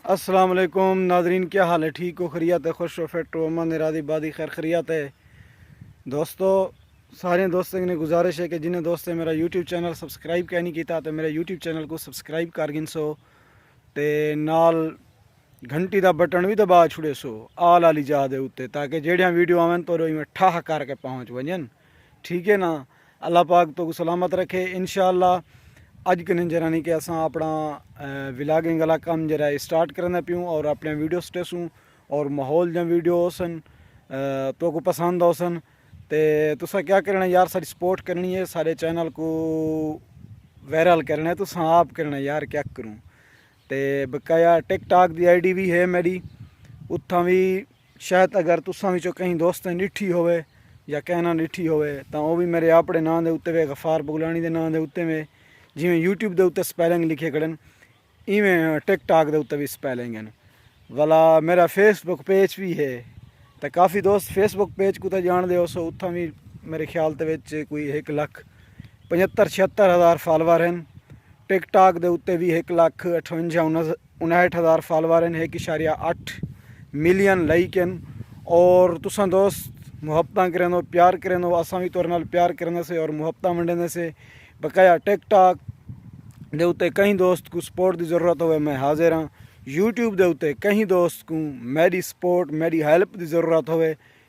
अस्सलाम वालेकुम नाजरीन, क्या हाल है? ठीक हो? खैरियत है? खुश हो? फिट हो? अमन इरादी बादी खैर खैरियत है दोस्तों। सारे दोस्तों ने गुजारिश है कि जिन्हें दोस्त मेरा यूट्यूब चैनल सबसक्राइब क्या नहीं किया तो मेरे यूट्यूब चैनल को सबसक्राइब कर गिनसो ते नाल घंटी का बटन भी दबा छुड़े सो आल वाली जा दे उत्ते, ताकि जड़ियाँ वीडियो आवन तो में ठाह करके पहुँच वजन। ठीक है ना? अल्लाह पाक तो सलामत रखे इंशाअल्लाह। अज कने जरा नहीं कि अस अपना व्लॉगिंग वाला काम जरा स्टार्ट करना प्यूँ और अपने वीडियो स्टेसूँ और माहौल जहाँ वीडियो होसन तो को पसंद होसन तो तुसा क्या करना यार, सारी सपोर्ट करनी है, सारे चैनल को वायरल करना है। तुसा आप करना यार, क्या करूँ। तो बकाया टिकटॉक की आईडी भी है मेरी, उत्थां भी शायद अगर तुसा भी कहीं दोस्तें डिठी होवे या कहना डिठी होवे तो वह भी मेरे अपने नाम के उत्ते वे गफार बुगलानी के नाम के उत्ते में जिमें यूट्यूब के उत्ते स्पैलिंग लिखे खड़न इवें टिकटॉक के उत्ते भी स्पैलिंग हैं वाला। मेरा फेसबुक पेज भी है तो काफ़ी दोस्त फेसबुक पेज को तो जान दो सो, उत्थां भी मेरे ख्याल के कोई 1,75,76,000 फॉलोवर हैं। टिकटॉक के उत्ते भी 1,58,59,60,000 फॉलोवर हैं, 1.8 मिलियन लाइक हैं। और तुसा दोस्त मुहब्बत करें दो, प्यार करें दो, असा भी तुहाडे नाल प्यार करने से और मुहब्बत वंडने से। बकाया टिकटॉक दे उत्ते कहीं दोस्त को सपोर्ट की ज़रूरत हो मैं हाजिर हाँ। यूट्यूब के उत्ते कहीं दोस्त को मेरी सपोर्ट मेरी हेल्प की ज़रूरत हो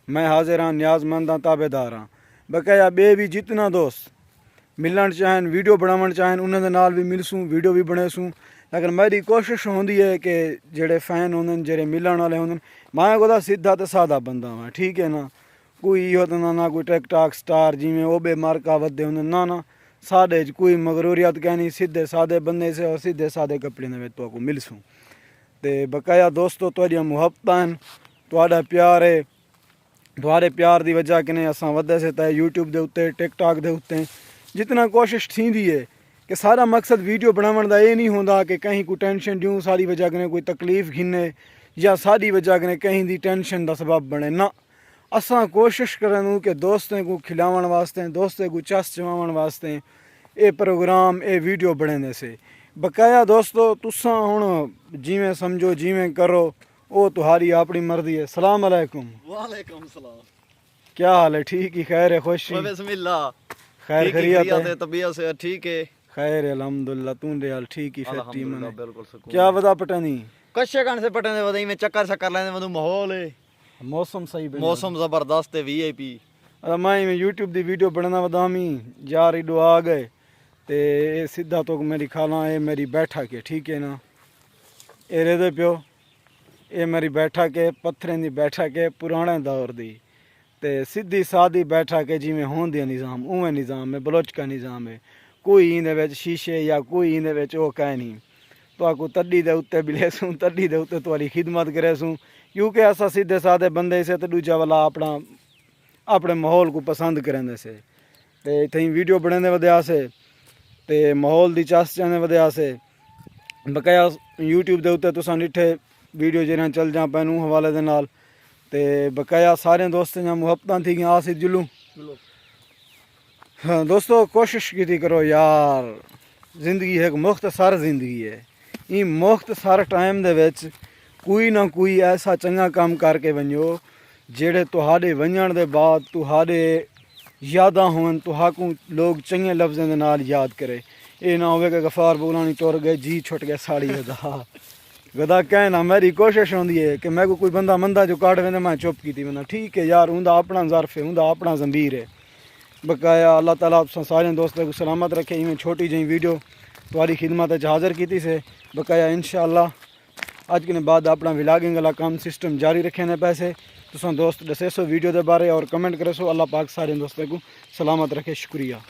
मैं हाजिर हाँ, न्याजमंद हाँ, ताबेदार हाँ। बकाया बे भी जितना दोस्त मिलन चाहन वीडियो बनावन चाहन उन्होंने नाल भी मिलसूँ वीडियो भी बनेसूँ। लेकिन मेरी कोशिश होंदी है कि जेड़े फैन होंदे जेड़े मिलन वाले होंदे मैं कोदा सीधा तो सादा बंदा हाँ। ठीक है ना? कोई इहो तो ना कोई टिकटॉक स्टार जिमें ओबे मार्का वधे होंदे ना साढ़े कोई मगरूरियत कहनी, सीधे सादे बंदे से और सीधे सादे कपड़े में तो को मिलसूँ। तो बकाया दोस्तों तुहाडियां मुहब्बतां हैं, तुहाडा प्यार है, तुहाडे प्यार की वजह कने असां वधे से तय यूट्यूब के उत्ते टिकटॉक के उत्ते जितना कोशिश थींदी है कि सारा मकसद वीडियो बनावन दा ये नहीं होंदा कि कहीं कोई टेंशन ड्यूँ सारी वजह कने कोई तकलीफ़ घिने या सारी वजह कने कहीं दी टेंशन का सबब बने ना। असां कोशिश करूँ कि दोस्तें को खिलावन वास्ते, दोस्तें को चस चवावन वास्ते ये प्रोग्राम ये वीडियो बनने से। बकाया दोस्तों तुसा हुण जिमें समझो जिमें करो वो तुम्हारी अपनी मर्जी है। सलाम अलैकुम। वालेकुम सलाम। क्या हाल है? ठीक ही खैर है? खुश ही? बिस्मिल्लाह। खैर खैरियत है? तबीयत से ठीक है? खैर है अल्हम्दुलिल्लाह। तू दे हाल ठीक ही फिट ही मन बिल्कुल सुकून। क्या वदा पटनी कच्चे कण से पटने वदई में चक्कर शक्कर लेने वदू माहौल है, मौसम सही बने मौसम जबरदस्त है। वीआईपी मैं यूट्यूब की वीडियो बनना वदामी यार इडो आ गए ते सीधा तो मेरी खाला है मेरी बैठक है। ठीक है ना? ये रेदे प्यो ये मेरी बैठक है, पत्थरें की बैठक है पुराने दौर की। तो सीधी सादी बैठक है जिमें होंदे निज़ाम उवें निज़ाम है, बलोच का निज़ाम है। कोई इंदे शीशे या कोई इंदे वो कह नहीं तो आको तड्डी दे उत्ते बिलेसूँ तड्डी दे उत्ते तुम्हारी खिदमत करेसूँ, क्योंकि असा सीधे सादे बंदे से तो दूजा वाला अपना अपने माहौल को पसंद करेंदे से। तो इतनी वीडियो बनने वजह से तो माहौल की चस जाने वजह से बकाया यूट्यूब के उत्ते तुसां डिठे वीडियो जरा चल जा पैनू हवाले दे नाल ते बकाया सारे दोस्तें जहाँ मुहब्बत थी आ सी जुलूँ। हाँ दोस्तों कोशिश की करो यार, जिंदगी एक मुख्तसर जिंदगी है। ये मुख्तसर टाइम दे विच कोई ना कोई ऐसा चंगा काम करके वनो जेड़े तुहाडे वंजण दे बाद तुहाडे यादां होवन, तुहाकू लोग चंगे लफ्ज़ों के नाल याद करे। ये ना होवे कि गफार बुगलानी तुर गए जी छुट गया साड़ी गदा गदा कहना। मेरी कोशिश होंदी है कि मैं को कोई बंदा मंदा जो काट वेंदा मैं चुप की वना। ठीक है यार, उनका अपना ज़र्फ है, उनका अपना ज़मीर है। बकाया अल्लाह ताला आप सारे दोस्तों को सलामत रखे। इवें छोटी जी वीडियो तुम्हारी खिदमत हाज़िर की से। बकाया इंशाअल्लाह अज के बाद अपना व्लॉगिंग वाला काम सिस्टम जारी रखे पैसे तुम दोस्त दसे सो वीडियो के बारे और कमेंट करे सो। अल्लाह पाक सारे दोस्तों को सलामत रखे। शुक्रिया।